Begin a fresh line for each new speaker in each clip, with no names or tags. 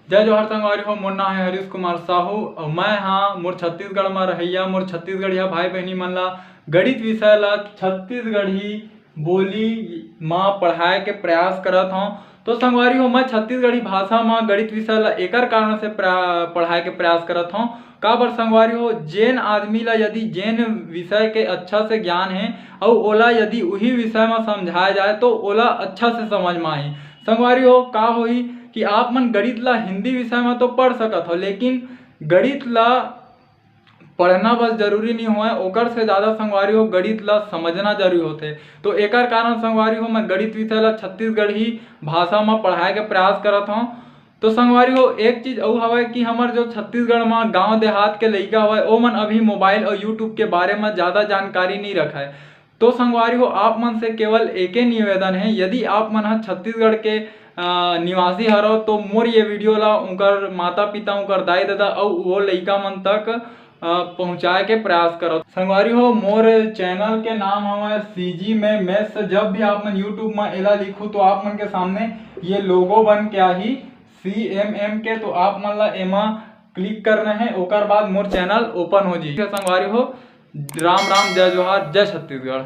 जय जोहार संगवारी हो। मोर नाम है हरीश कुमार साहू और मैं हाँ मोर छत्तीसगढ़ में रहिया मोर छत्तीसगढ़िया भाई बहनी मन ला गणित विषय ला छत्तीसगढ़ी बोली माँ पढ़ाए के प्रयास करत हूँ। तो संगवारी हो मैं छत्तीसगढ़ी भाषा में गणित विषय ला एकर कारण से पढ़ाए के प्रयास करत हूँ। का बर संगवारी हो जेन आदमी ला यदि जेन विषय के अच्छा से ज्ञान है और ओला यदि वही विषय में समझाया जाए तो ओला अच्छा से समझ में आही। संगवारी हो का होई कि आप मन गणित ला हिंदी विषय में तो पढ़ सकत हो, लेकिन गणित ला पढ़ना बस जरूरी नहीं हुआ ओकर से ज़्यादा संगवारी हो गणित ला समझना जरूरी होते। तो एकर कारण संगवारी हो मैं गणित विषय ला छत्तीसगढ़ी भाषा में पढ़ाए के प्रयास करत हूँ। तो संगवारी हो एक चीज और हवा कि हमार जो छत्तीसगढ़ में गांव देहात के लइका हवा ओ मन अभी मोबाइल और यूट्यूब के बारे में ज़्यादा जानकारी नहीं रखा है। तो संगवारी हो आप मन से केवल एक ही निवेदन है, यदि आप मन छत्तीसगढ़ के निवासी हरो तो मोर ये वीडियो ला उनकर माता पिता उनकर दाई दादा और वो लइका मन तक पहुँचाए के प्रयास करो। संगवारी हो मोर चैनल के नाम हमारे सीजी में मैथ्स। जब भी आप मन यूट्यूब में एला लिखू तो आप मन के सामने ये लोगो बन के आही CMM के, तो आप मन ला एमा क्लिक करना है ओकर बाद मोर चैनल ओपन हो जी। संगवारी हो राम राम जय जोहार जय छत्तीसगढ़।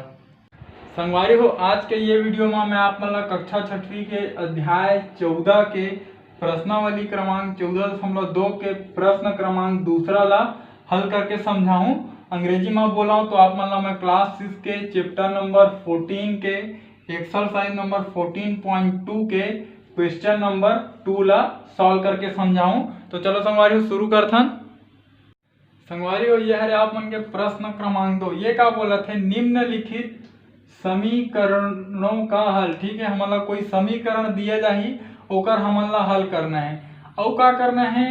संगवारी हो आज के ये वीडियो में मैं आप मन ला कक्षा 6वीं के अध्याय 14 के प्रश्नावली क्रमांक 14.2 के प्रश्न क्रमांक दूसरा ला हल करके समझाऊं। अंग्रेजी में बोला तो आप मन ला मैं क्लास 6 के चैप्टर नंबर 14 के एक्सरसाइज नंबर 14.2 के क्वेश्चन नंबर 2 ला सॉल्व करके समझाऊं। तो चलो संगवारी हो शुरू करथन। संगवारी हो यह है आप मन के प्रश्न क्रमांक 2। ये का बोला थे निम्नलिखित समीकरणों का हल। ठीक है, हमन ला कोई समीकरण दिया जाही ओकर हमन ला हल करना है और का करना है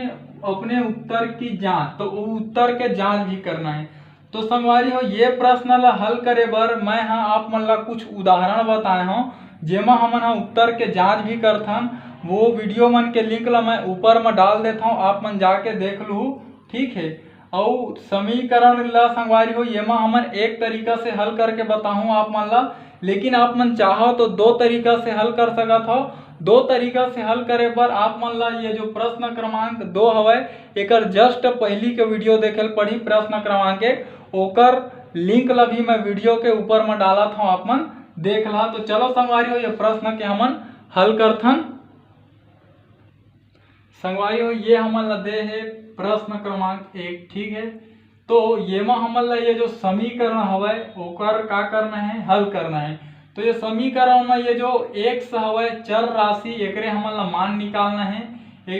अपने उत्तर की जांच, तो उत्तर के जांच भी करना है। तो संगवारी हो ये प्रश्न ला हल करे बर मैं हाँ आप मन ला कुछ उदाहरण बताए हूँ जेमा हमन उत्तर के जांच भी करथन। वो वीडियो मन के लिंक ला मैं ऊपर में डाल देता हूँ, आप मन जाके देख लू। ठीक है, और समीकरण ला संगवारी हो ये में हमन एक तरीका से हल करके बताऊं आप मन ला, लेकिन आप मन चाहो तो दो तरीका से हल कर सकत हो। दो तरीका से हल करे पर आप मन ला ये जो प्रश्न क्रमांक 2 हवे एकर जस्ट पहली के वीडियो देखेल पड़ी प्रश्न क्रमांक 1 ओकर लिंक ला भी मैं वीडियो के ऊपर में डाला था, आप मन देख ला। तो चलो संगवारी हो ये प्रश्न के हमन हल करथन। संगवारी हो ये हमन ला दे है प्रश्न क्रमांक 1। ठीक है, तो ये में हमन ला ये जो समीकरण हवे ओकर का करना है हल करना है। तो ये समीकरण में ये जो x हवे चर राशि एकरे हमन ला मान निकालना है।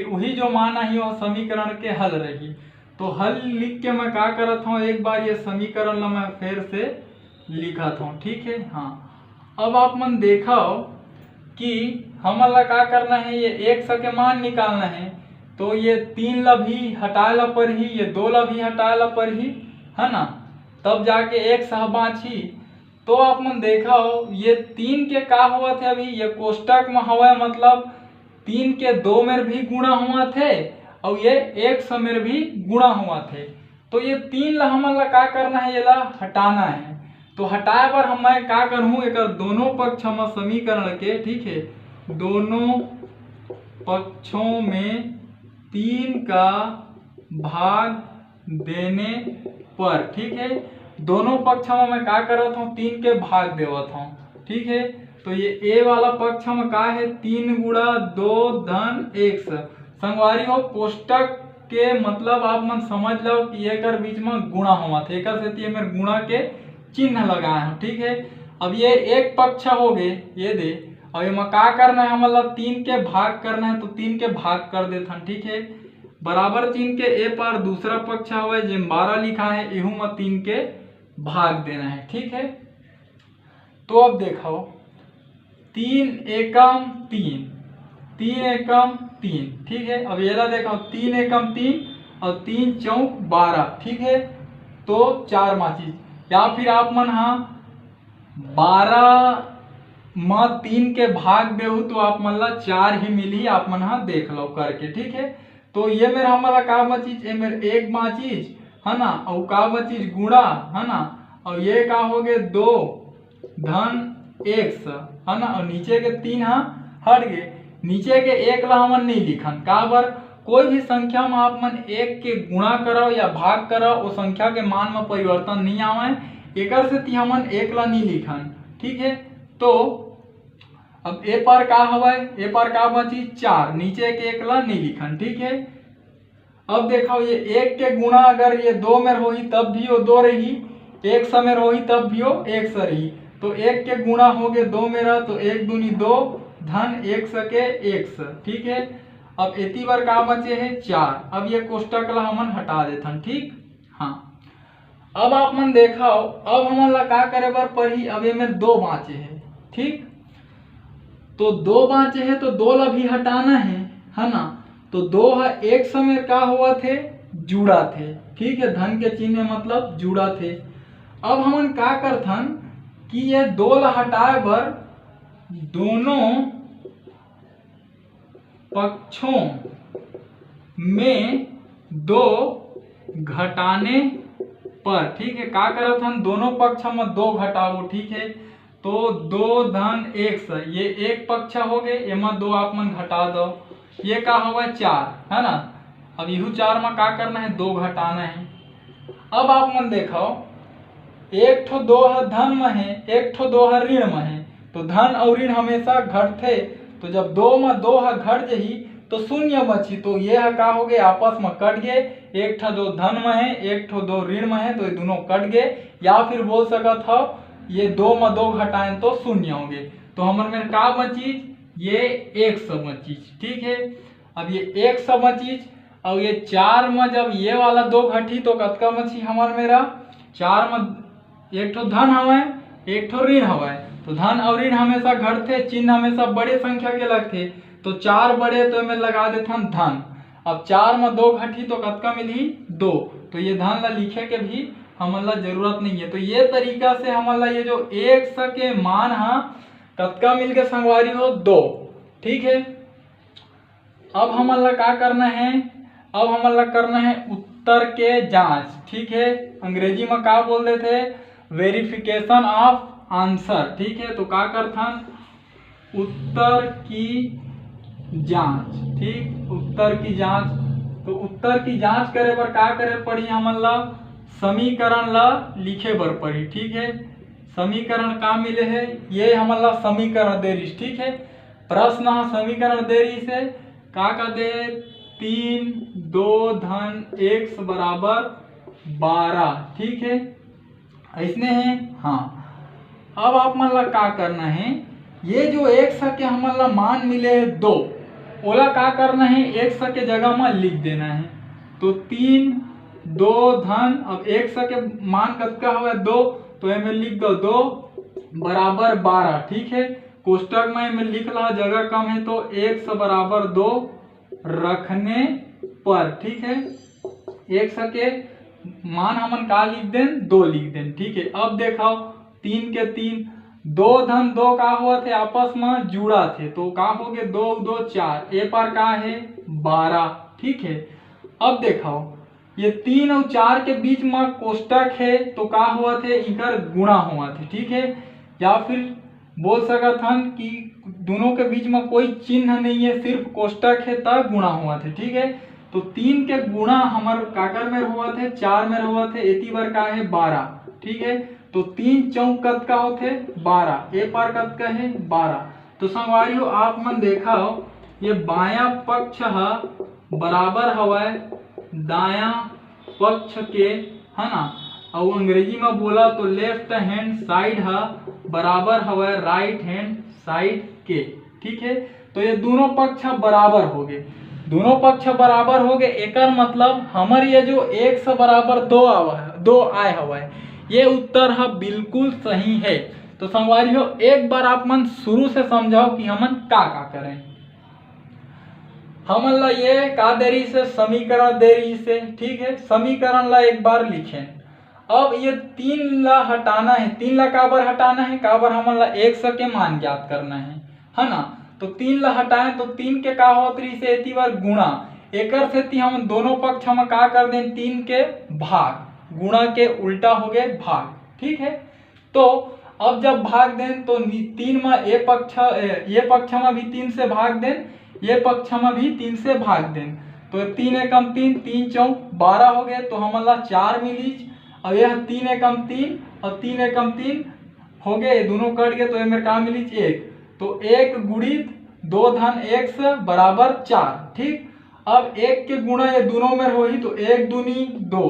वही जो मान आई वो समीकरण के हल रही। तो हल लिख के मैं का करत हूँ एक बार ये समीकरण ला मैं फिर से लिखत हूँ। ठीक है, हाँ अब आप मन देखो कि हमन ला का करना है ये x के मान निकालना है। तो ये 3 ला भी हटाए ला पर ही ये 2 ला भी हटाए ला पर ही है ना, तब जाके x बाची। तो आप मन देखा हो ये 3 के का हुआ थे अभी ये कोष्टक में हवा मतलब 3 के 2 में भी गुणा हुआ थे और ये 1 में भी गुणा हुआ थे। तो ये 3 ला हमन ला का करना है ये ला हटाना है। तो हटाए पर हम मैं का करूँ एक दोनों पक्ष में समीकरण के, ठीक है, दोनों पक्षों में 3 का भाग देने पर, ठीक है, दोनों पक्ष में मैं का करत हूँ 3 के भाग देवत हूँ। ठीक है, तो ये a वाला पक्ष में का है 3 गुणा 2 धन x। संगवारी हो कोष्टक के मतलब आप मन समझ लो कि एकर बीच में गुणा हुआ थे, एकर से मेरे गुणा के चिन्ह लगाए हैं। ठीक है, अब ये एक पक्ष हो गए ये दे और ये का करना है हमारा 3 के भाग करना है, तो 3 के भाग कर देते हैं। ठीक है, बराबर चिन्ह के ए पर दूसरा पक्ष हुआ जो 12 लिखा है एहू में 3 के भाग देना है। ठीक है, तो अब देखो 3 एकम 3 3 एकम 3। ठीक है, अब ये ला देखो 3 एकम 3 और 3 चौक 12। ठीक है, तो 4 माची या फिर आप मन हाँ 12 में 3 के भाग देहू तो आप मन ला 4 ही मिली, आप मन हाँ देख लो करके। ठीक है, तो ये मेरा हमारा का बचीज ये मेरे 1 माचीज है ना, और का बचीज गुणा है ना, और ये का हो गए 2 धन x है ना, और नीचे के 3 हाँ हट गए। नीचे के 1 ला हमन नहीं लिखन का बर कोई भी संख्या में आप मन एक के गुणा करो या भाग करो वो संख्या के मान में परिवर्तन नहीं आवे, एकर से ती हमन एक ला नहीं लिखन। ठीक है, तो अब ए पर का हवाए, ए पर का बची 4, नीचे के एक ला नहीं लिखन। ठीक है, अब देखो ये एक के गुणा अगर ये 2 में रही तब भी वो 2 रही, 1 से में रही तब भी वो 1 से रही, तो 1 के गुणा हो गए 2 में रहा तो 1 दूनी 2 धन 1 से के 1 से। ठीक है, अब एती बार का बचे है 4, अब ये कोष्टक ला हमन हटा देथन। ठीक, हाँ, अब आप मन देखाओ अब हमन ला का करे बर पड़ी, अब ये में 2 बाँचे है। ठीक, तो 2 बाँचे है तो 2 ला भी हटाना है ना, तो 2 है एक समय का हुआ थे जुड़ा थे। ठीक है, धन के चिन्ह मतलब जुड़ा थे। अब हमन का करथन कि ये 2 ला हटाए बर दोनों पक्षों में 2 घटाने पर, ठीक है, का करत हन दोनों पक्ष में 2 घटाओ। ठीक है, तो 2 धन 1 से ये एक पक्ष हो गए, एमा 2 आप मन घटा दो, ये का हुआ 4 है ना। अब यू 4 में का करना है 2 घटाना है। अब आप मन देखो एक ठो 2 है धन में है, एक ठो 2 है ऋण में है, तो धन और ऋण हमेशा घटते, तो जब 2 में 2 है घट जही तो शून्य बची, तो ये है का हो गए आपस में कट गए, एक ठो 2 धन में है एक ठो 2 ऋण में है, तो ये दोनों कट गए, या फिर बोल सकत हो ये 2 में 2 घटाएं तो शून्य हो गए, तो हमारे में का बची ये 100 बचीज। ठीक है, अब ये 100 बचीज और ये 4 में जब ये वाला 2 घटी तो कतका बची हमार मेरा 4 में एक ठो धन हवाए एक ठो ऋण हवाए, तो धन और ऋण हमेशा घटते, चिन्ह हमेशा बड़े संख्या के लगते, तो 4 बड़े तो में लगा देथन धन। अब 4 में 2 घटी तो कतका मिली 2, तो ये धन ला लिखे के भी हमन ला जरूरत नहीं है। तो ये तरीका से हमन ला ये जो 100 के मान है कतका मिल के संगवारी हो 2। ठीक है, अब हमन ला का करना है, अब हमन ला करना है उत्तर के जांच। ठीक है, अंग्रेजी में का बोल देते वेरिफिकेशन ऑफ आंसर। ठीक है, तो का करथन उत्तर की जांच। ठीक, उत्तर की जांच, तो उत्तर की जांच करे बर का करे पड़ी हमन ला समीकरण ला लिखे बर पड़ी। ठीक है, समीकरण का मिले है ये हमन ला समीकरण दे रही। ठीक है, प्रश्न समीकरण दे रही से का दे 3 2 धन 1 बराबर 12। ठीक है, ऐसने है। हाँ, अब आप मन ला का करना है ये जो 100 के हमन ला मान मिले है 2, ओला का करना है 100 के जगह में लिख देना है, तो 3 2 धन अब 100 के मान कतका हुआ 2, तो ये में लिख दो 2 बराबर 12। ठीक है, कोष्टक में लिख ला जगह कम है तो 100 बराबर 2 रखने पर। ठीक है, 100 के मान हमन का लिख दें 2 लिख दें। ठीक है, अब देखाओ 3 के 3 2 धन 2 का हुआ थे आपस में जुड़ा थे, तो का हो गए 2 2 4, ए पर का है 12। ठीक है, अब देखाओ ये 3 और 4 के बीच में कोष्टक है तो का हुआ थे इनकर गुणा हुआ थे। ठीक है, या फिर बोल सकत हन कि दोनों के बीच में कोई चिन्ह नहीं है, सिर्फ कोष्टक है तब गुणा हुआ थे। ठीक है, तो 3 के गुणा हमार काकर में हुआ थे 4 में हुआ थे, एती बार का है 12। ठीक है, तो 3 चौक कत का होते 12, ए पर कत का है 12। तो संगवारियों आप मन देखा हो ये बायां पक्ष है बराबर हवा दायां पक्ष के, है ना, और अंग्रेजी में बोला तो लेफ्ट हैंड साइड है बराबर हवा राइट हैंड साइड के। ठीक है, तो ये दोनों पक्ष बराबर हो गए, दोनों पक्ष बराबर हो गए, एकर मतलब हमार ये जो 100 बराबर 2 आए हवा ये उत्तर है बिल्कुल सही है। तो संगवारियों एक बार आप मन शुरू से समझाओ कि हमन का करें। हमन ला ये का देरी से समीकरण दे रही से। ठीक है, समीकरण ला एक बार लिखें। अब ये 3 ला हटाना है, 3 ला का बार हटाना है, का बार हमन ला 100 के मान ज्ञात करना है ना, तो 3 ला हटाएं तो 3 के का होत रही से एती बार गुणा, एकर से हम दोनों पक्ष में का कर दें 3 के भाग, गुणा के उल्टा हो गए भाग। ठीक है, तो अब जब भाग दें तो 3 में ये पक्ष में भी 3 से भाग दें, ये पक्ष में भी 3 से भाग दें, तो 3 एकम 3, 3 चौक 12 हो गए, तो हमला 4 मिलीज। और यह 3 एकम 3 और 3 एकम 3 हो गए, ये दोनों कट गए, तो ये मेरे कहा मिलीज 1। तो 1 गुणित 2 धन 1 से बराबर 4। ठीक, अब 1 के गुणा ये दोनों में हो ही, तो 1 दूनी 2,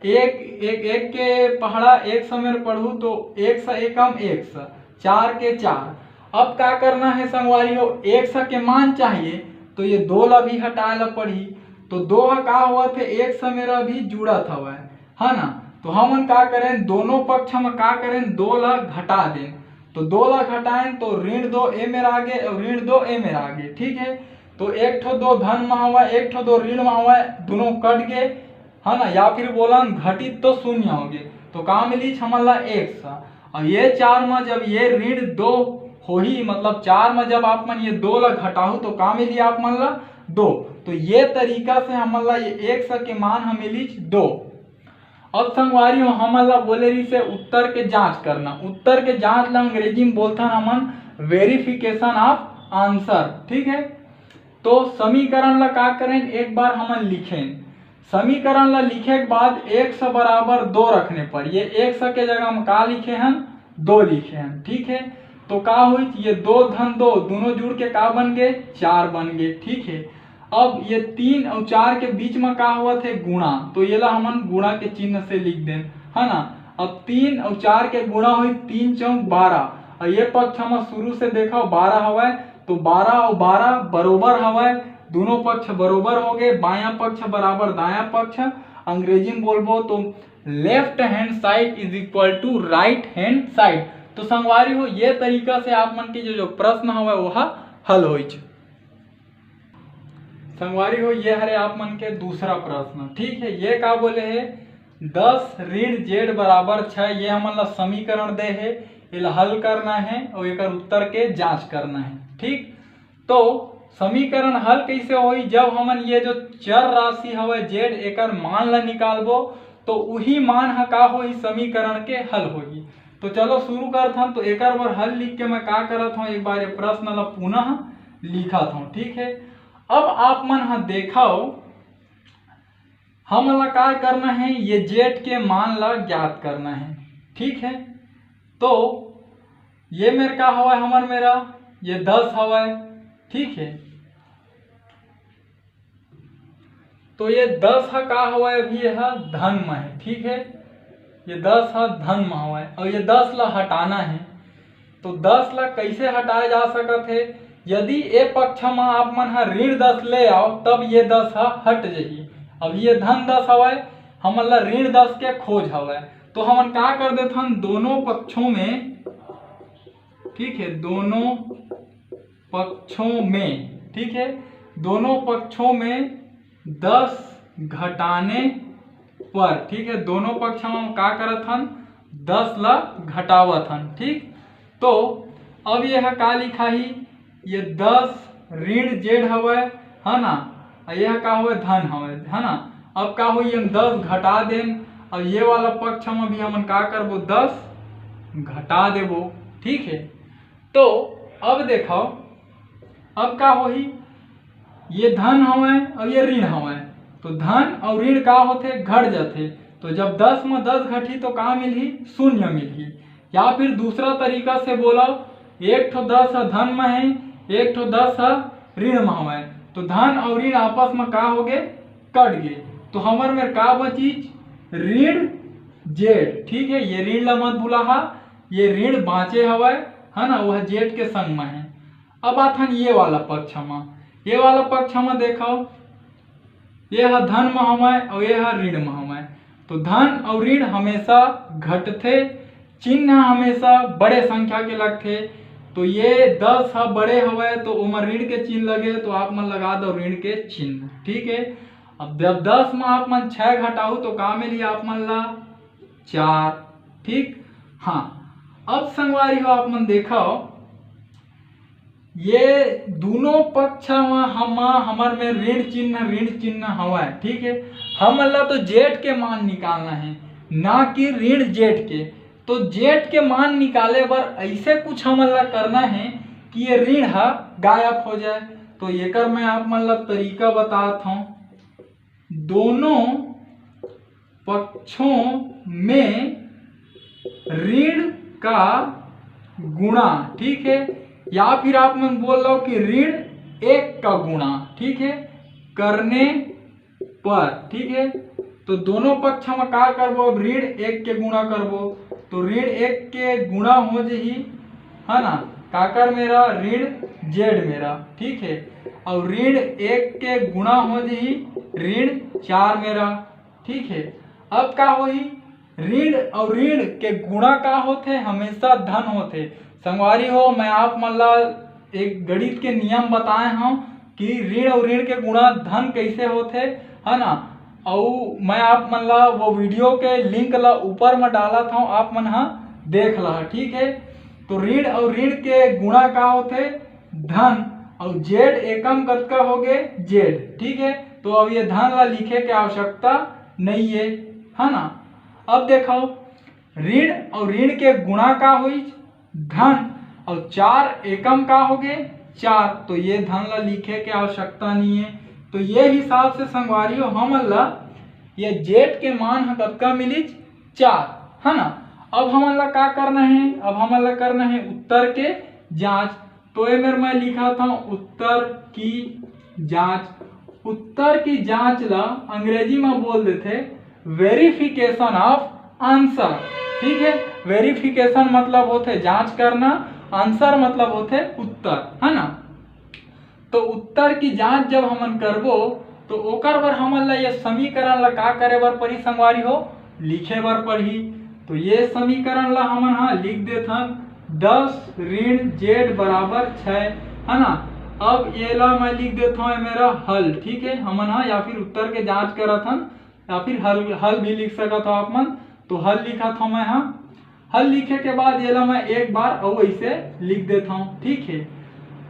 एक के पहाड़ा 1 से मेरे पढ़ू, तो 1 से एकम 1 से 4 के 4। अब क्या करना है संगवारी हो, 1 से के मान चाहिए, तो ये 2 ला भी हटाए ला पड़ी। तो 2 का हुआ थे 1 से मेरा भी जुड़ा था वह, है ना। तो हम का करें, दोनों पक्ष में का करें, 2 ला घटा दें। तो 2 ला घटाएं तो ऋण 2 ए मेरा आगे और ऋण 2 ए मेरा आगे। ठीक है, तो 1 ठो 2 धन में हुआ, 1 ठो 2 ऋण में हुआ, दोनों कट गए, है ना। या फिर बोला घटित तो शून्य हो गए, तो कहाँ मिली हमारा 1 सा। और ये 4 में जब ये ऋण 2 हो ही, मतलब 4 में जब आप मन ये 2 ला घटाऊ, तो कहाँ मिली आप मन ला 2। तो ये तरीका से हमारा ये 1 सा के मान हम मिली 2। अब संगवारी हो हमारा बोले रही से उत्तर के जांच करना। उत्तर के जांच ला अंग्रेजी में बोलता हमन वेरिफिकेशन ऑफ आंसर। ठीक है, तो समीकरण ला का करें, एक बार हमन लिखें। समीकरण ला लिखे के बाद 1 से बराबर 2 रखने पर, ये 1 से के जगह हम का लिखे हैं, 2 लिखे हैं। ठीक है, तो का हुई, ये 2 धन 2 दोनों जुड़ के का बन गए, 4 बन गए। ठीक है, अब ये 3 और 4 के बीच में का हुआ थे, गुणा, तो ये ला हमन गुणा के चिन्ह से लिख दें, है ना। अब 3 और 4 के गुणा हुई, 3 चौक 12, और ये पक्ष हम शुरू से देखा 12 हवा, तो 12 और 12 बरोबर हवा, दोनों पक्ष बरोबर हो गए, बायां पक्ष बराबर दायां पक्ष। अंग्रेजी में बोलबो तो left hand side is equal to right hand side. तो संगवारी हो ये तरीका से आप मन के जो प्रश्न हवा वह हल हो। संगवारी हो ये हरे आप मन के दूसरा प्रश्न। ठीक है, ये का बोले है 10 ऋण z बराबर 6, ये हमन ला समीकरण दे है, इला हल करना है और एक उत्तर के जांच करना है। ठीक, तो समीकरण हल कैसे होई, जब हमन ये जो चर राशि हवे z एकर मान ला निकालबो, तो वही मान ह का होई समीकरण के हल होगी। तो चलो शुरू करत हन। तो एक बार हल लिख के मैं का करत हूँ, एक बार ये प्रश्न ला पुनः लिखत हूँ। ठीक है, अब आप मन हा देखाओ, हम ला का करना है, ये z के मान ला ज्ञात करना है। ठीक है, तो ये मेरे का हवा हमर मेरा ये 10 हवा। ठीक है, तो ये 10 का हवा अभी यह धन में है। ठीक है, ये 10 धन में हवा और ये 10 ला हटाना है। तो 10 ला कैसे हटाया जा सकत है, यदि ए पक्ष में आप मन ऋण 10 ले आओ, तब ये 10 हट जाइए। अब ये धन 10 हवा, हमन ला ऋण 10 के खोज हवा, तो हमन का कर देते हैं, दोनों पक्षों में, ठीक है, दोनों पक्षों में, ठीक है, दोनों पक्षों में 10 घटाने पर, ठीक है, दोनों पक्ष में का करत हन, 10 ला घटावत हन। ठीक, तो अब यह का लिखा ही, ये 10 ऋण z हवे, है ना, यह का हुए धन हवे, है ना। अब का हुई, हम 10 घटा दें, और ये वाला पक्ष में भी हम का करबो 10 घटा देबो। ठीक है, तो अब देखो, अब का होही, ये धन हवे और ये ऋण हवे, तो धन और ऋण का होते, घट जाते। तो जब 10 में 10 घटी तो का मिली, शून्य मिली। या फिर दूसरा तरीका से बोलो, एक ठो 10 धन में है, एक ठो 10 ऋण में हवे, तो धन और ऋण आपस में का हो गए, कट गए। तो हमारे में का बची, ऋण z। ठीक है, ये ऋण ला मत भूला, ये ऋण बाँचे हवे, है ना, वह z के संग में है। अब आथन ये वाला पक्ष में, ये वाला पक्ष में देखो, यह धन में हवे और यह ऋण में हवे, तो धन और ऋण हमेशा घटते, चिन्ह हमेशा बड़े संख्या के लगते। तो ये 10 बड़े हवे, तो उमर ऋण के चिन्ह लगे, तो आप मन लगा दो ऋण के चिन्ह। ठीक है, अब जब 10 में आप मन 6 घटाऊ, तो का मिली आप मन ला 4। ठीक, हाँ, अब संगवारी हो आप मन देखो, ये दोनों पक्ष हमार में ऋण चिन्ह हवा। ठीक है, हम ला तो z के मान निकालना है, ना कि ऋण z के। तो z के मान निकाले पर ऐसे कुछ हम ला करना है कि ये ऋण गायब हो जाए। तो एकर मैं आप मतलब तरीका बताता हूँ। दोनों पक्षों में ऋण का गुणा, ठीक है, या फिर आप मन बोल रहे हो कि ऋण 1 का गुणा, ठीक है, करने पर, ठीक है। तो दोनों पक्ष में का करबो, ऋण 1 के गुणा करबो, तो ऋण 1 के गुणा हो जाही, है ना, काकर मेरा ऋण जेड मेरा, ठीक है, और ऋण 1 के गुणा हो जाही ऋण 4 मेरा, ठीक है। अब का होही, ऋण और ऋण के गुणा का होते, हमेशा धन होते। संगवारी हो, मैं आप मतलब एक गणित के नियम बताए हूँ कि ऋण और ऋण के गुणा धन कैसे होते, है ना, और मैं आप मन ला वो वीडियो के लिंक ला ऊपर में डाला था, आप मन हाँ देख ला, ठीक है। तो ऋण और ऋण के गुणा का होते धन, और जेड एकम कतका हो गए जेड, ठीक है। तो अब ये धन ला लिखे की आवश्यकता नहीं है ना। अब देखो ऋण और ऋण के गुणा का हुई धन, और 4 एकम का हो गए 4, तो ये धन ला लिखे की आवश्यकता नहीं है। तो ये हिसाब से संगवारियों हम ला ये जेड के मान है कतका मिली 4, है ना। अब हम ला का करना है, अब हम ला करना है उत्तर के जांच। तो ये मेरे मैं लिखा था उत्तर की जांच। उत्तर की जांच ला अंग्रेजी में बोल देते वेरिफिकेशन ऑफ आंसर, ठीक है। वेरिफिकेशन मतलब होते जांच करना, आंसर मतलब होते उत्तर, है ना। तो उत्तर की जांच जब हमन करबो तो ओकर बर हमन ला ये समीकरण ला का करे बर पड़ी संगवारी हो, लिखे बर पड़ी। तो ये समीकरण ला हमन हाँ लिख देथन 10 ऋण जेड बराबर 6, है ना। अब ये ला मैं लिख देता हूँ मेरा हल, ठीक है, हमन हाँ या फिर उत्तर के जांच करत हन या फिर हल भी लिख सकत हो आप मन। तो हल लिखा था मैं, हाँ हल लिखे के बाद ये ला मैं एक बार और ऐसे लिख देता हूँ, ठीक है।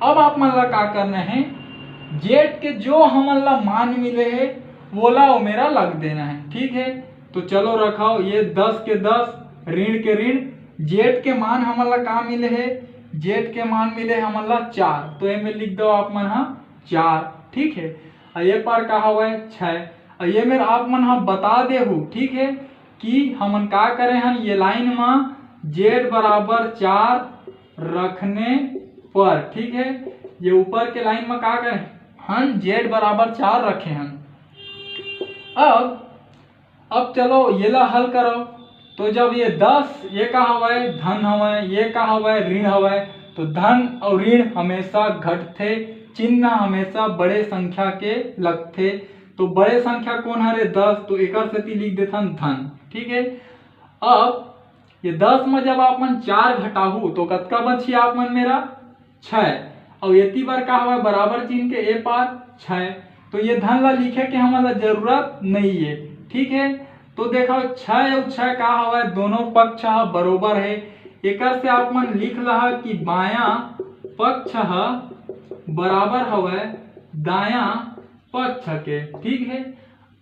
अब आप मन ला का करना है, जेड के जो हमन ला मान मिले है वो ला वो मेरा लग देना है, ठीक है। तो चलो रखाओ ये 10 के 10 ऋण के ऋण, जेड के मान हमन ला का मिले है, जेड के मान मिले हमन ला 4, तो ये में लिख दो आप मन हाँ 4, ठीक है। और ये पर का हुआ है 6, और ये मेरे आप मन हाँ बता दे हूँ, ठीक है, कि हमन का करे हैं ये लाइन में जेड बराबर 4 रखने पर, ठीक है। ये ऊपर के लाइन में का करें हम जेड बराबर 4 रखे हैं। अब चलो ये ला हल करो। तो जब ये 10 ये का हवा है धन हवा है, ये का हवा है ऋण हवा है, तो धन और ऋण हमेशा घटते, चिन्ह हमेशा बड़े संख्या के लगते। तो बड़े संख्या कौन है 10, तो एक सेती लिख देथन धन, ठीक है। अब ये 10 में जब आप मन 4 घटाहू तो कतका बची आप मन मेरा 6, और ये बार का हवा बराबर चिन्ह के ए पार 6, तो ये धन ला लिखे के हमारा जरूरत नहीं है, ठीक है। तो देखो 6 और 6 का हवा दोनों पक्ष बरोबर है, एक से आप मन लिख लहा कि बायां पक्ष बराबर हवा दायां पक्ष के, ठीक है।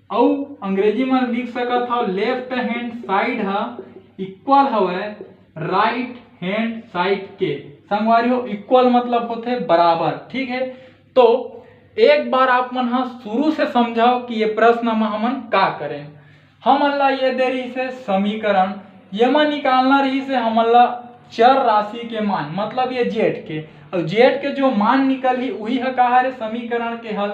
और अंग्रेजी में लिख सकत हो लेफ्ट हैंड साइड इक्वल हवा राइट हैंड साइड के। संगवारी हो इक्वल मतलब होते बराबर, ठीक है। तो एक बार आप मन हाँ शुरू से समझाओ कि ये प्रश्न में हमन का करें। हमन ला ये दे रही से समीकरण, ये में निकालना रही से हमन ला चर राशि के मान, मतलब ये जेड के, और जेड के जो मान निकल ही वही है कहा रे समीकरण के हल।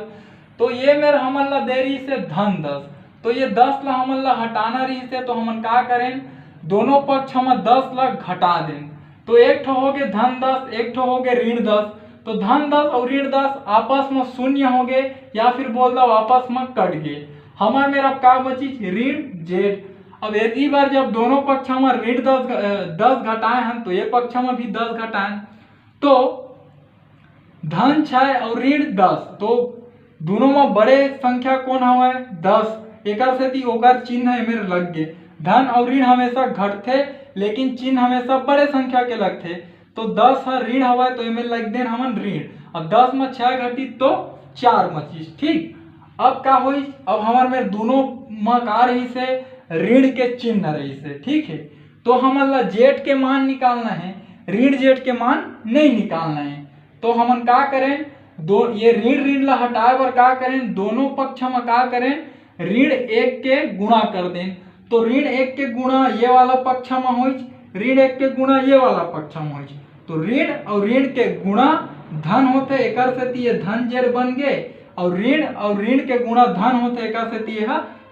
तो ये मेरे हमन ला दे रही से धन 10, तो ये 10 ला हमन ला हटाना रही से, तो हमन का करें दोनों पक्ष हम 10 ला घटा दें। तो एक ठो हो गए धन 10, एक ठो हो गए ऋण 10, तो धन 10 और ऋण 10 आपस में शून्य हो गए या फिर बोल दो आपस में कट गए। हमार मेरा का बची ऋण जेड। अब एक बार जब दोनों पक्ष में ऋण 10 घटाए हैं तो ये पक्ष में भी 10 घटाए, तो धन 6 और ऋण 10, तो दोनों में बड़े संख्या कौन हवा 10, एक से ओकर चिन्ह है मेरे लग गए। धन और ऋण हमेशा घटते लेकिन चिन्ह हमेशा बड़े संख्या के लगते, तो 10 है ऋण हवा तो इनमें लग दें हमन ऋण। अब 10 में 6 घटी तो 4 बची, ठीक। अब का हुई, अब हमारे में दोनों में का रही से ऋण के चिन्ह रही से, ठीक है। तो हमन ला जेड के मान निकालना है, ऋण जेड के मान नहीं निकालना है। तो हमन का करें ये ऋण ऋण ला हटाए बर का करें, दोनों पक्ष में का करें, ऋण 1 के गुणा कर दें। तो ऋण 1 के गुणा ये वाला पक्ष में हो, ऋण 1 के गुणा ये वाला पक्ष में हो। तो ऋण और ऋण के गुणा धन होते, एक से ये धन जेड बन गए, और ऋण के गुणा धन होते, एक से ये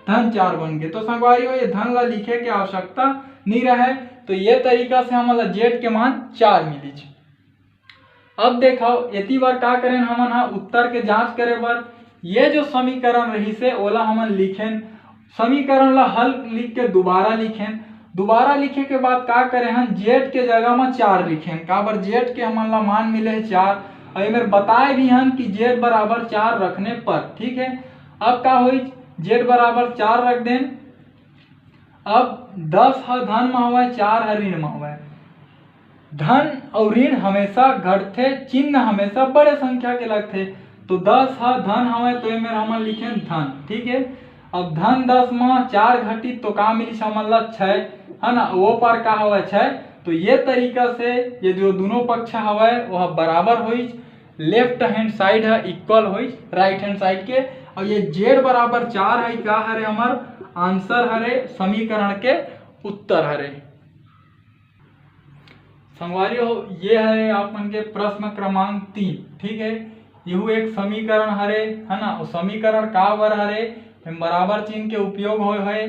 धन 4 बन गए। तो संगवारी ये धन ला लिखे के आवश्यकता नहीं रहे। तो ये तरीका से हमारा जेड के मान 4 मिली। अब देखो इतनी बार का करें हमन उत्तर के जांच करे बर ये जो समीकरण रही से ओला हमन लिखें, समीकरण ला हल लिख के दोबारा लिखें। दोबारा लिखे के बाद का करें हम जेड के जगह में 4 लिखें। का बर जेड के हमन ला मान मिले है 4, और मेरे बताए भी हम कि जेड बराबर 4 रखने पर, ठीक है। अब का हुई, जेड बराबर 4 रख दें। अब 10 धन में हुआ, 4 ऋण में हुआ। धन और ऋण हमेशा घटते, चिन्ह हमेशा बड़े संख्या के लगते। तो 10 धन हमें, तो ये हम लिखे धन, ठीक है। अब धन 10 में 4 घटी तो का मिली हमन ला 6, है ना, वो पर का हवा 6। तो ये तरीका से ये जो दोनों पक्ष हवा वह बराबर हुई, लेफ्ट हैंड साइड है इक्वल हुई राइट हैंड साइड के। और ये जेड बराबर 4 है, का हरे हमार आंसर हरे, समीकरण के उत्तर हरे। संगवारी हो ये है आपन के प्रश्न क्रमांक 3, ठीक है। यहू एक समीकरण हरे, है ना। और समीकरण का बर हरे, बराबर चिन्ह के उपयोग होय है,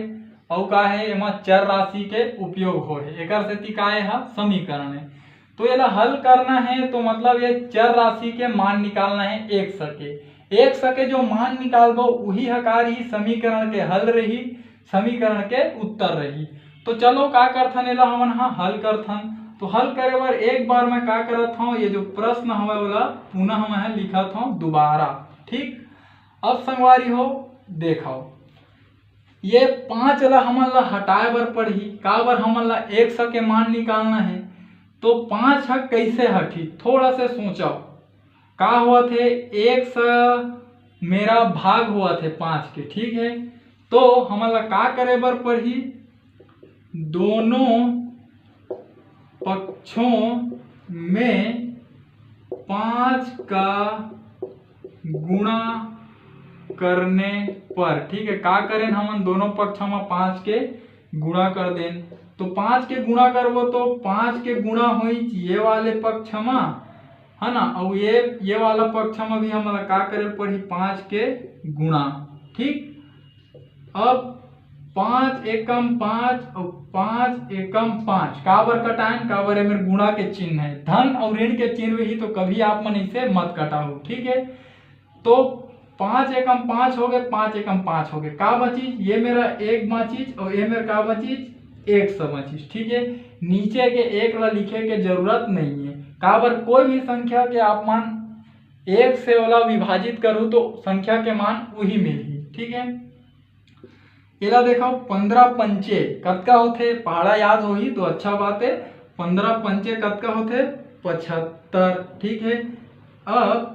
और का है एमा चर राशि के उपयोग होय है, एकर सेती का है समीकरण है। तो ये हल करना है, तो मतलब ये चर राशि के मान निकालना है एक सके जो मान निकालबो वही हकार ही समीकरण के हल रही, समीकरण के उत्तर रही। तो चलो का करथन एला हमन हल करथन। तो हल करे बार एक बार मैं का करत हूँ, ये जो प्रश्न हवे ओला पुनः मैं लिखत हूँ दोबारा, ठीक। अब संगवारी हो देखो ये 5 ला हमन ला हटाए बर पड़ही, का बर हमन ला 100 के मान निकालना है। तो 5 कैसे हटी, थोड़ा से सोचो। का हुआ थे 100 मेरा भाग हुआ थे 5 के, ठीक है। तो हमन ला का करे बर पड़ही, दोनों पक्षों में 5 का गुणा करने पर, ठीक है। का करें हमन दोनों पक्षों में 5 के गुणा कर दें। तो 5 के गुणा करबो तो 5 के गुणा हुई ये वाले पक्ष में, है ना, और ये वाला पक्ष में भी हमारा का करे पड़ी 5 के गुणा, ठीक। अब 5 एकम 5 और 5 एकम 5 का बर कटाएं, का बर मेरे गुणा के चिन्ह है, धन और ऋण के चिन्ह ही, तो कभी आप मन इसे मत कटाओ, ठीक है। तो 5 एकम 5 हो गए, 5 एकम 5 हो गए, का बची ये मेरा 1 बचीज और ये मेरा का बचीज 100 बचीज, ठीक है। नीचे के 1 ला लिखे के जरूरत नहीं है, का बर कोई भी संख्या के आप मान 1 से वाला विभाजित करूँ तो संख्या के मान वही मिली, ठीक है। एला देखो 15 पंचे कतका होते, पहाड़ा याद होही तो अच्छा बात है। 15 पंचे कतका होते 75, ठीक है। अब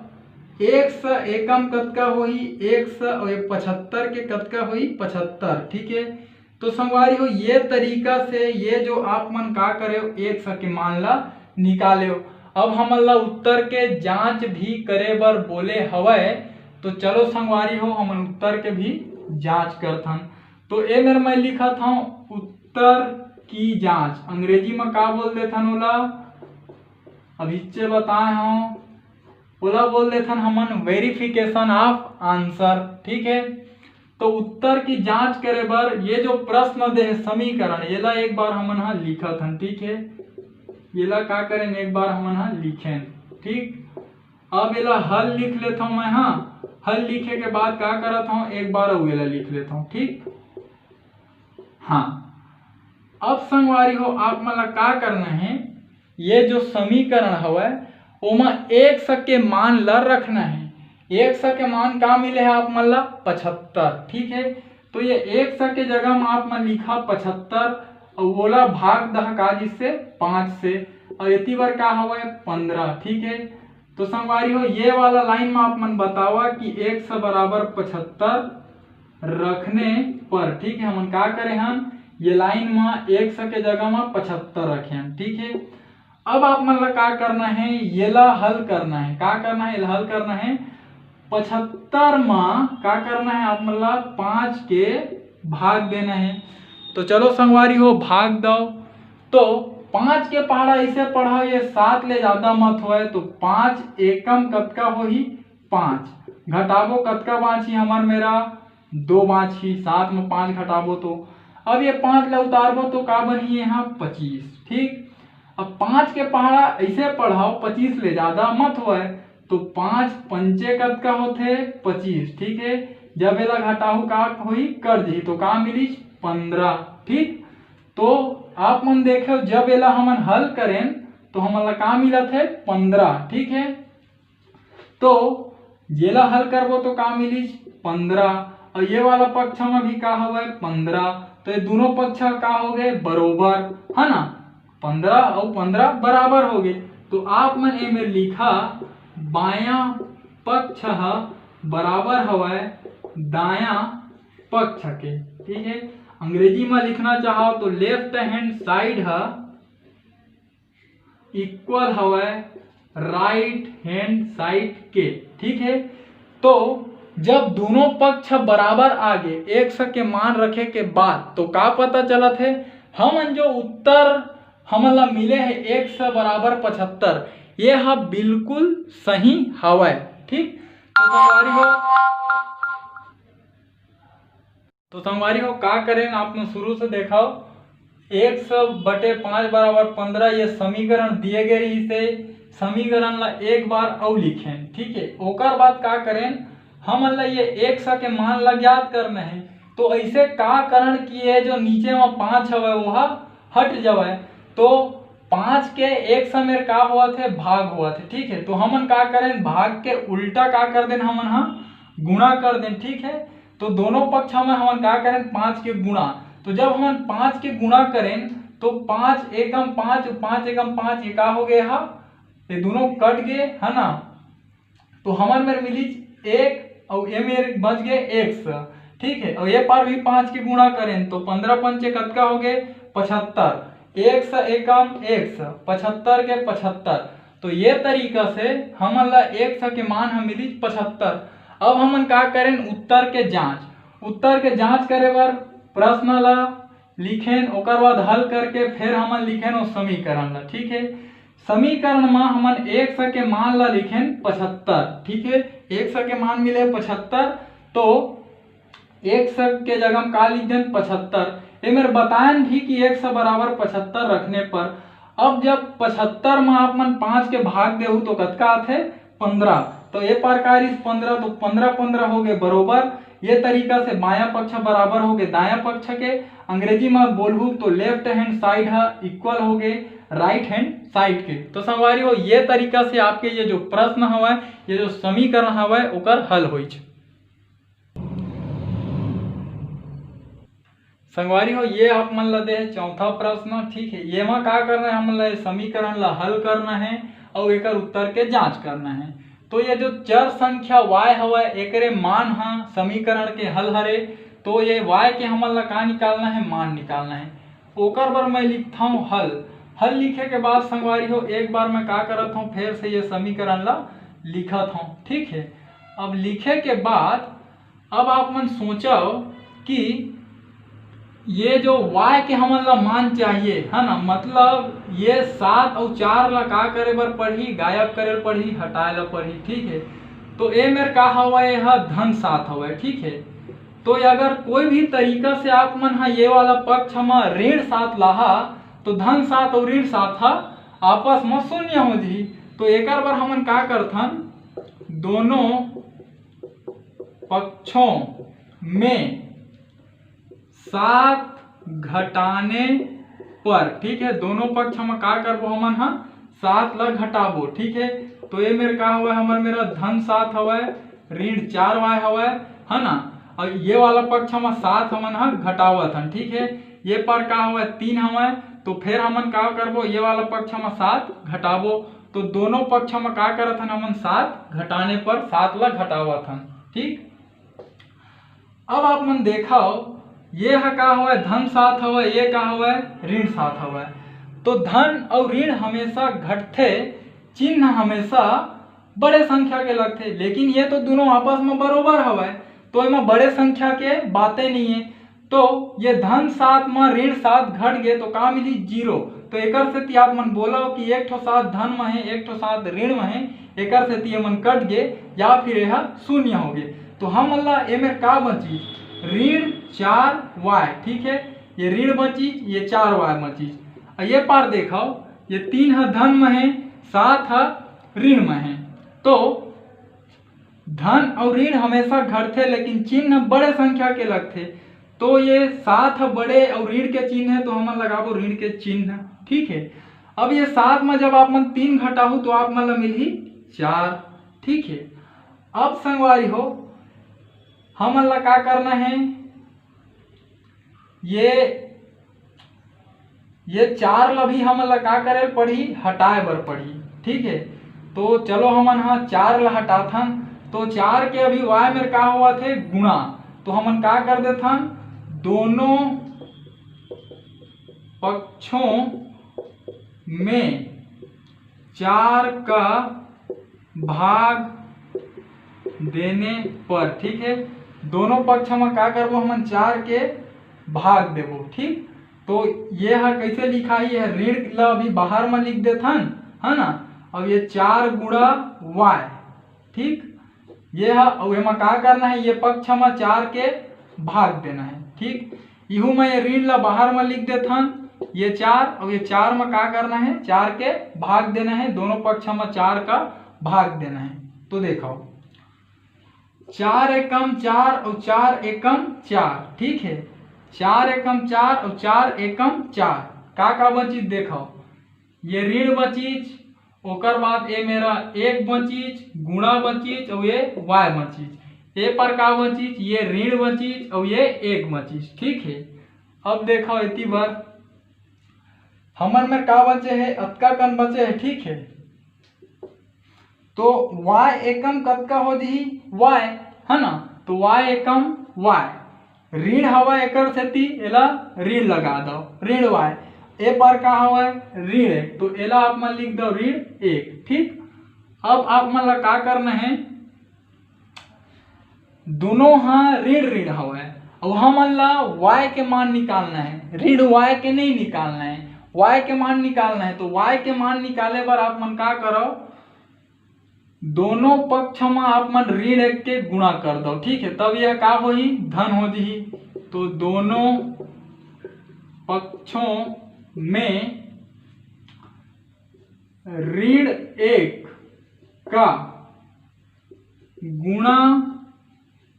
100 एकम कतका होही 100 और 75 के कतका होही 75, ठीक है। तो संगवारी हो ये तरीका से ये जो आप मन का करे 100 के मान ला निकाले। अब हमन ला उत्तर के जांच भी करे बर बोले हवय, तो चलो संगवारी हो हमन उत्तर के भी जांच करथन। तो ए मेरे मैं लिखा था उत्तर की जांच, अंग्रेजी में का बोल देथन ओला, अभिचे बताए हूँ, ओला बोल देथन हमन वेरिफिकेशन ऑफ आंसर, ठीक है। तो उत्तर की जांच करे बर ये जो प्रश्न दे समीकरण येला एक बार हमन लिखत हन, ठीक है। येला का करें एक बार हमन लिखें, ठीक। अब येला हल लिख लेता हूँ मैं, हल लिखे के बाद का करता हूँ एक बार येला लिख लेता हूँ, ठीक। हाँ, अब संगवारी हो आप मला का करना है, ये जो समीकरण हवा ओमा 100 के मान ला रखना है। 100 के मान का मिले है आप मन ला 75, ठीक है। तो ये 100 के जगह में आप मन लिखा 75 और ओला भाग दहका जिससे 5 से, और इतनी बार का हवा 15, ठीक है। तो संगवारी हो ये वाला लाइन में आप मन बतावा कि 100 बराबर 75 रखने पर, ठीक है। हम का करें हम ये लाइन में 100 के जगह में 75 रखें, ठीक है। अब आप मतलब का करना है, ये ला हल करना है। का करना है, हल करना है। 75 में का करना है, आप मतलब 5 के भाग देना है। तो चलो संगवारी हो भाग दो। तो 5 के पहाड़ा ऐसे पढ़ाओ, ये 7 ले ज्यादा मत होए। तो 5 एकम कतका हो ही 5 घटाबो कतका बाँची हमार मेरा 2 बाँची। 7 में 5 घटाबो तो अब ये 5 ले उतारबो तो का बनी यहाँ 25। ठीक, अब 5 के पहाड़ा ऐसे पढ़ाओ 25 ले ज्यादा मत होए। तो 5 पंचे कतका होते 25। ठीक है, जब एला घटाऊ का होई कर दी तो का मिली 15। ठीक, तो आप मन देखो जब एला हमन हल करें तो हमन का मिलत है 15। ठीक है, तो जेला हल करबो तो का मिली 15 और ये वाला पक्ष में भी का हुआ 15। तो ये दोनों पक्ष का हो गए बरोबर, है ना। 15 और 15 बराबर हो गए। तो आप मन ए में लिखा बायां पक्ष बराबर हवा दाया पक्ष के। ठीक है, अंग्रेजी में लिखना चाहो तो लेफ्ट हैंड साइड इक्वल हवा राइट हैंड साइड के। ठीक है, तो जब दोनों पक्ष बराबर आगे एक सौ के मान रखे के बाद तो का पता चलत है, हमन जो उत्तर हमला मिले है 100 बराबर 75 ये हा बिल्कुल सही हवा। ठीक, तो संगवारी हो का करें, आपने शुरू से देखा 100/5 बराबर 15 ये समीकरण दिए गए इसे समीकरण ला एक बार और लिखें। ठीक है, ओकर बाद का करें, हम ये 100 के मान ला ज्ञात करना है। तो ऐसे का करण किए जो नीचे में 5 हवे वह हट जावे। तो 5 के 100 में का हुआ थे भाग हुआ थे। ठीक है, तो हमन का करें भाग के उल्टा का कर दें, हमन गुणा कर दें। ठीक है, तो दोनों पक्ष में हमन का करें 5 के गुणा। तो जब हमन 5 के गुणा करें तो 5 एकम 5 5 एकम 5 ये का हो गए हा, ये दोनों कट गए, है ना। तो हमारे में मिली 1 और ये मेरे बच गए 100। ठीक है, और ये पर भी 5 के गुणा करें तो 15 पंचे कतका हो गए 75। 100 एकम 100 75 के 75। तो ये तरीका से हमन ला 100 के मान हम मिली 75। अब हमन का करें उत्तर के जांच। उत्तर के जांच करे बार प्रश्न ला लिखें, ओकर बाद हल करके फिर हमन लिखें और समीकरण ला। ठीक है, समीकरण में हमन 100 के मान ला लिखें 75। ठीक है, 100 के मान मिले 75 तो 100 के जगह का लिख दें 75। ये मेरे बताएं भी कि 100 बराबर 75 रखने पर अब जब 75 में आप मन 5 के भाग देहु तो कतका आथे 15। तो ये प्रकार इस 15 तो 15 15 हो गए बरोबर। ये तरीका से बायां पक्ष बराबर हो गए दायां पक्ष के। अंग्रेजी में बोलूँ तो लेफ्ट हैंड साइड इक्वल हो गए राइट हैंड साइड के। तो संगवारी हो ये तरीका से आपके ये जो प्रश्न हवा ये जो समीकरण हवा ओकर हल होई छे। संगवारी हो ये आप मन ला दे चौथा प्रश्न। ठीक है, ये में का करना है, हमन ला समीकरण ला हल करना है और एकर उत्तर के जांच करना है। तो ये जो चर संख्या y हवा एकरे मान हा समीकरण के हल हरे। तो ये y के हमन ला का निकालना है, मान निकालना है। ओकर पर मैं लिखता हूँ हल। हल लिखे के बाद संगवारी हो एक बार मैं का करत हूँ फिर से ये समीकरण ला लिखत हूँ। ठीक है, अब लिखे के बाद अब आप मन सोचो कि ये जो y के हमन ला मान चाहिए, है ना। मतलब ये 7 और 4 ला का करे बर पढ़ी, गायब करे पढ़ी, हटाए ला पढ़ी। ठीक है, तो ए मेर का हवा है धन 7 हवा। ठीक है, तो अगर कोई भी तरीका से आप मन ये वाला पक्ष में ऋण 7 लाहा तो धन 7 और ऋण 7 आपस में शून्य हो जी। तो एक बार हमन का करथन दोनों पक्षों में 7 घटाने पर। ठीक है, दोनों पक्ष में का करबो हमन 7 ला घटाबो। ठीक है, तो ये मेरे का हुआ हमर मेरा धन 7 हवा ऋण 4y हवा, है ना। और ये वाला पक्ष में 7 हमन घटावत हन। ठीक है, ये पर का हुआ 3 हवा। तो फिर हमन का करबो ये वाला पक्ष में 7 घटाबो। तो दोनों पक्ष में का करत हन हमन 7 घटाने पर 7 ला घटावत हन। ठीक, अब आप मन देखा ये का हुआ धन 7 हवा, ये का हुआ ऋण 7 हवा। तो धन और ऋण हमेशा घटते, चिन्ह हमेशा बड़े संख्या के लगते, लेकिन ये तो दोनों आपस में बरोबर हवे, तो इनमें बड़े संख्या के बातें नहीं है। तो ये धन 7 में ऋण 7 घट गए तो का मिली 0। तो एकर से आप मन बोलो कि एक ठो 7 धन में है, एक ठो 7 ऋण में है, एकर से मन कट गए या फिर यह शून्य हो गए। तो हम अल्लाह एमें का बची ऋण 4y, ठीक है, ये ऋण बची, ये 4y बची। ये पार देखो, ये 3 है धन में है, 7 है ऋण में है। तो धन और ऋण हमेशा घटते, लेकिन चिन्ह बड़े संख्या के लगते। तो ये 7 बड़े और ऋण के चिन्ह है, तो हम लगाबो ऋण के चिन्ह, ठीक है। अब ये 7 में जब आप मन 3 घटाहू तो आप मन मिली 4, ठीक है। अब संगवारी हो हम मन का करना है, ये 4 ला भी हम का करे पड़ी, हटाए बर पड़ी, ठीक है। तो चलो हमन हाँ 4 ला हटाथन, तो 4 के अभी y में का हुआ थे गुणा, तो हमन का कर देथन दोनों पक्षों में 4 का भाग देने पर, ठीक है। दोनों पक्ष में का करबो हमन 4 के भाग देबो, ठीक। तो ये है कैसे लिखा है, ऋण ला अभी बाहर में लिख देथन, है ना। अब ये 4 गुणा y, ठीक, ये है। और एमा का करना है, ये पक्ष में 4 के भाग देना है, ठीक। इहू में ये ऋण ला बाहर में लिख देथन, ये 4 और ये 4 में का करना है 4 के भाग देना है, दोनों पक्ष में 4 का भाग देना है। तो देखो 4 एकम 4 और 4 एकम 4, ठीक है। 4 एकम 4 और 4 एकम 4 का बची देखो, ये ऋण बचीज, ओकर बाद ये मेरा 1 बचीज, गुणा बचीज और ये y बचीज, ये पर का बचीज, ये ऋण बचीज और ये 1 बचीज, ठीक है। अब देखो इतनी बार हमन में का बचे है, अतका कन बचे है, ठीक है। तो y एकम कतका हो दी y, है ना। तो y एकम y, ऋण हवा एकर सेती एला ऋण लगा दो, ऋण y, ए पर का हवा ऋण 1, तो एला आप मन लिख दो ऋण 1, ठीक। अब आप मन ला का करना है, दोनों हाँ ऋण ऋण हवा, और हमन ला y के मान निकालना है, ऋण y के नहीं निकालना है, y के मान निकालना है। तो y के मान निकाले पर आप मन का करो, दोनों पक्ष में आप मन ऋण 1 के गुणा कर दो, ठीक है। तब यह का होही धन हो जी। तो दोनों पक्षों में ऋण 1 का गुणा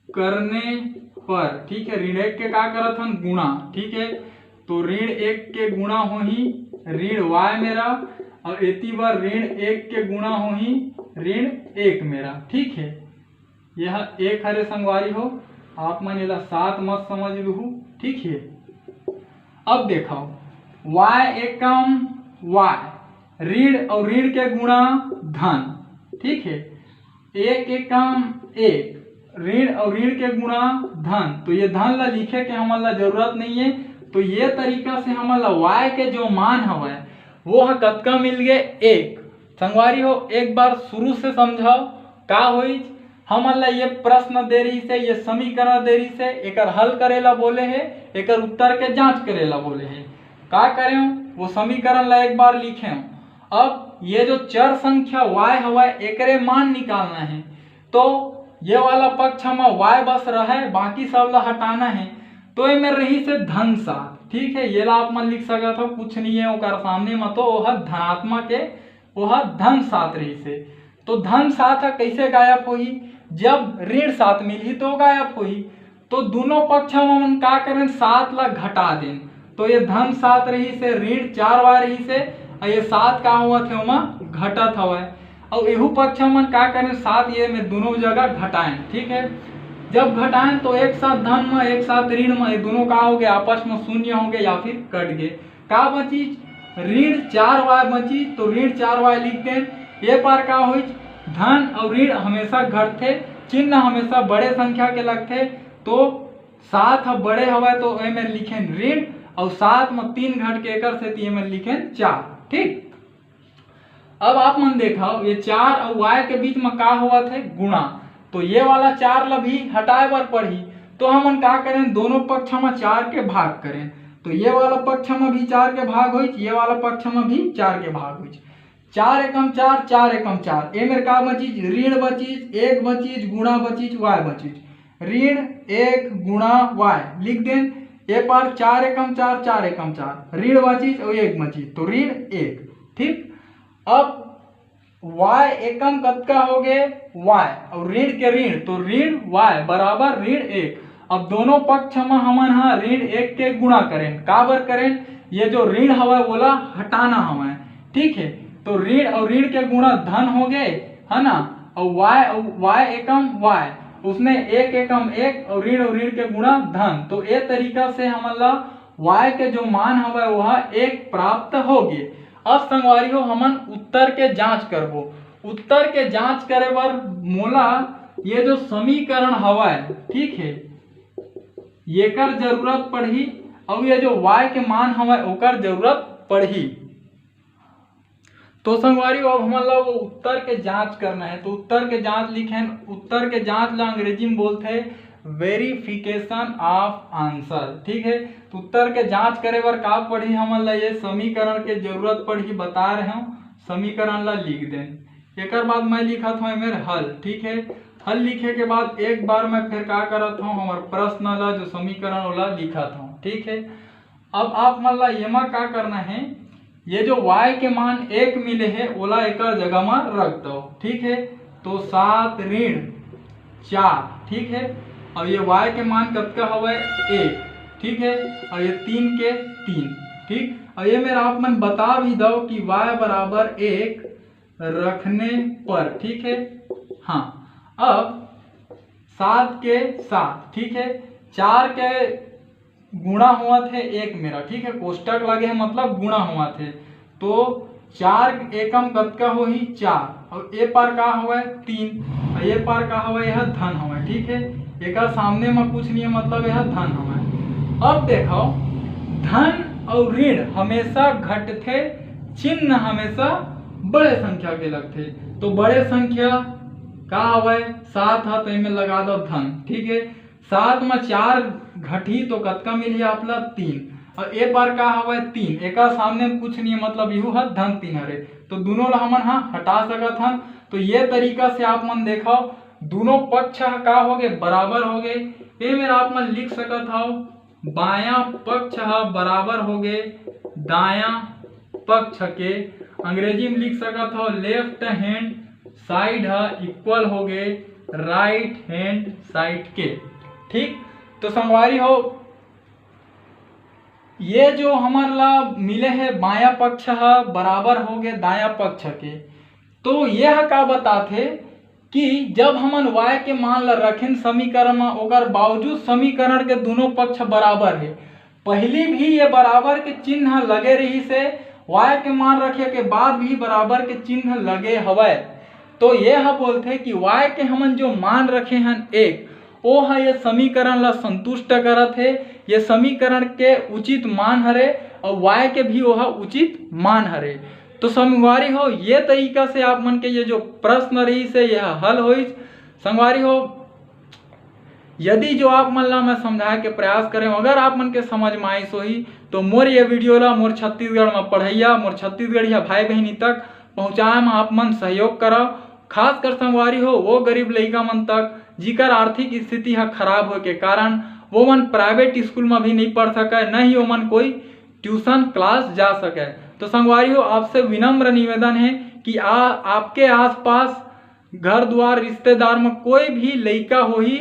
करने पर, ठीक है, ऋण 1 के का करत हन गुणा, ठीक है। तो ऋण 1 के गुणा होही ऋण y मेरा, और इतनी बार ऋण 1 के गुणा होही ऋण 1 मेरा, ठीक है। यह 1 हरे संगवारी हो, आप मन एला 7 मत समझ लूहू, ठीक है। अब देखो y एकम y, ऋण और ऋण के गुणा धन, ठीक है। 1 एकम 1, ऋण और ऋण के गुणा धन, तो ये धन ला लिखे के हमारा जरूरत नहीं है। तो ये तरीका से हमारा y के जो मान हवा वो है कतका मिल गए 1। संगवारी हो एक बार शुरू से समझाओ का होई, हमन ला ये प्रश्न दे रही से, ये समीकरण दे रही से, एकर हल करेला बोले है, एकर उत्तर के जांच करेला बोले है। का करें वो समीकरण ला एक बार लिखे। अब ये जो चर संख्या y हवा एकरे मान निकालना है, तो ये वाला पक्ष में y बस रहे, बाकी सब ला हटाना है। तो ये में रही से धन 7, ठीक है। ये ला आप मन लिख सकत हो, कुछ नहीं है ओकर सामने में, तो वह धनात्मक है, वह धन 7 रही से। तो धन 7 है कैसे गायब होही, जब ऋण 7 मिली तो गायब होही। तो दोनों पक्ष में का करें 7 ला घटा दें, तो ये धन 7 रही से, ऋण 4 बार रही से, और ये 7 का हुआ थे वहाँ घटत हवा। और एहू पक्ष में का करें 7 ये में दोनों जगह घटाएं, ठीक है। जब घटाएं तो एक साथ धन में एक साथ ऋण में दोनों का हो गए आपस में शून्य हो गए या फिर कट गए। का बची ऋण 4y बची, तो ऋण 4y लिख दें। ये पार का हुई धन और ऋण हमेशा घटते, चिन्ह हमेशा बड़े संख्या के लगते। तो 7 बड़े हवा तो में लिखे ऋण और 7 में 3 घट के एकर से ये में लिखे 4। ठीक, अब आप मन देखो ये 4 और y के बीच में का हुआ थे गुणा, तो ये वाला 4 ला भी हटाए बर पड़ी, तो हम का करें दोनों पक्ष में 4 के भाग करें, तो ये वाला पक्ष में भी 4 के भाग हो, ये वाला पक्ष में भी 4 के भाग हो। 4 एकम 4, 4 एकम 4, ए मेरे का बचीज ऋण बचीज 1 बचीज गुणा बचीज y बचीज, ऋण 1 गुणा y लिख दें, ए पर 4 एकम 4, 4 एकम 4, ऋण बचीज और 1 बचीज तो ऋण 1। ठीक, अब y एकम कतका हो गए y और ऋण के ऋण तो ऋण y बराबर ऋण 1। अब दोनों पक्ष में हमन हा ऋण 1 के गुणा करें, का बर करें, ये जो ऋण हवा बोला हटाना हमें। ठीक है, तो ऋण और ऋण के गुणा धन हो गए है ना, और y एकम y उसने 1 एकम 1 और ऋण के गुणा धन, तो ये तरीका से हमला y के जो मान हवा वह 1 प्राप्त हो गए। अब संगवारी हो हमन उत्तर के जांच करबो, उत्तर के जांच करे बर मोला ये जो समीकरण हवा है, ठीक है, ये कर जरूरत पड़ही और ये जो y के मान हवा ओकर जरूरत पड़ही। तो संगवारी अब हमला वो उत्तर के जांच करना है, तो उत्तर के जांच लिखे, उत्तर के जांच ला अंग्रेजी में बोलते हैं वेरिफिकेशन ऑफ आंसर। ठीक है, तो उत्तर के जांच करे बर का पढ़ी हमला ये समीकरण के जरूरत पड़ही, बता रहे हूँ समीकरण ला लिख दें। एक बाद मैं लिखा था मेरे हल। ठीक है, हल लिखे के बाद एक बार मैं फिर का करत हूँ हमारे प्रश्न ला जो समीकरण वाला लिखा था। ठीक है, अब आप मतलब येमा का करना है, ये जो y के मान 1 मिले है ओला एक जगह में रख दो। ठीक है, तो 7 ऋण 4। ठीक है, और ये y के मान कतका हवा 1। ठीक है, और ये 3 के 3। ठीक, और ये मेरा आप मन बता भी दो कि y बराबर 1 रखने पर। ठीक है, हाँ, अब 7 के 7। ठीक है, 4 के गुणा हुआ थे 1 मेरा। ठीक है, कोष्टक लगे है मतलब गुणा हुआ थे, तो 4 एकम कतका हो ही 4, और ए पार का हुआ 3 और ये पार का हुआ यह धन हुआ। ठीक है, एक सामने में कुछ नहीं है मतलब यह धन हुआ। अब देखो धन और ऋण हमेशा घटते, चिन्ह हमेशा बड़े संख्या के लगते, तो बड़े संख्या का हुआ 7 है तो इनमें लगा दो धन। ठीक है, 7 में 4 घटी तो कतका मिली आपला 3, और एक बार का हवा 3, एक सामने में कुछ नहीं है मतलब यू है धन 3 हरे, तो दोनों ला हमन हाँ हटा सकत हन। तो ये तरीका से आप मन देखो दोनों पक्ष का हो गए बराबर हो गए। ये मेरा आप मन लिख सकत हो बायां पक्ष बराबर हो गए दायां पक्ष के, अंग्रेजी में लिख सकत हो लेफ्ट हैंड साइड इक्वल हो गए राइट हैंड साइड के। ठीक, तो संगवारी हो ये जो हमारा मिले है बायां पक्ष बराबर हो गए दायां पक्ष के, तो यह का बताते कि जब हमन y के मान ला रखें समीकरण में ओकर बावजूद समीकरण के दोनों पक्ष बराबर है, पहली भी ये बराबर के चिन्ह लगे रही से y के मान रखे के बाद भी बराबर के चिन्ह लगे हवे, तो यह बोलते कि y के हमन जो मान रखे हैं 1 वो है ये समीकरण ला संतुष्ट करत है, ये समीकरण के उचित मान हरे और y के भी वह उचित मान हरे। तो संगवारी हो ये तरीका से आप मन के ये जो प्रश्न रही से यह हल होई। संगवारी हो यदि जो आप मन ला मैं समझाए के प्रयास करें अगर आप मन के समझ में आई सोही तो मोर ये वीडियो ला मोर छत्तीसगढ़ में पढ़ैया मोर छत्तीसगढ़िया भाई बहनी तक पहुँचाए में आप मन सहयोग कराओ। खास कर संगवारी हो वो गरीब लड़का मन तक जिकर आर्थिक स्थिति है खराब हो के कारण वो मन प्राइवेट स्कूल में भी नहीं पढ़ सके, न ही वो मन कोई ट्यूशन क्लास जा सके। तो संगवारी हो आपसे विनम्र निवेदन है कि आपके आसपास घर द्वार रिश्तेदार में कोई भी लड़का हो ही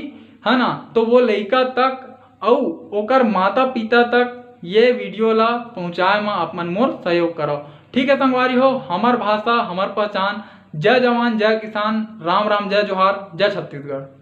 है ना, तो वो लड़का तक और ओकर माता पिता तक ये वीडियो ला पहुँचाए में आप मन मोर सहयोग करो। ठीक है संगवारी हो, हमार भाषा हमार पहचान। जय जवान जय किसान, राम राम जय जोहार, जय छत्तीसगढ़।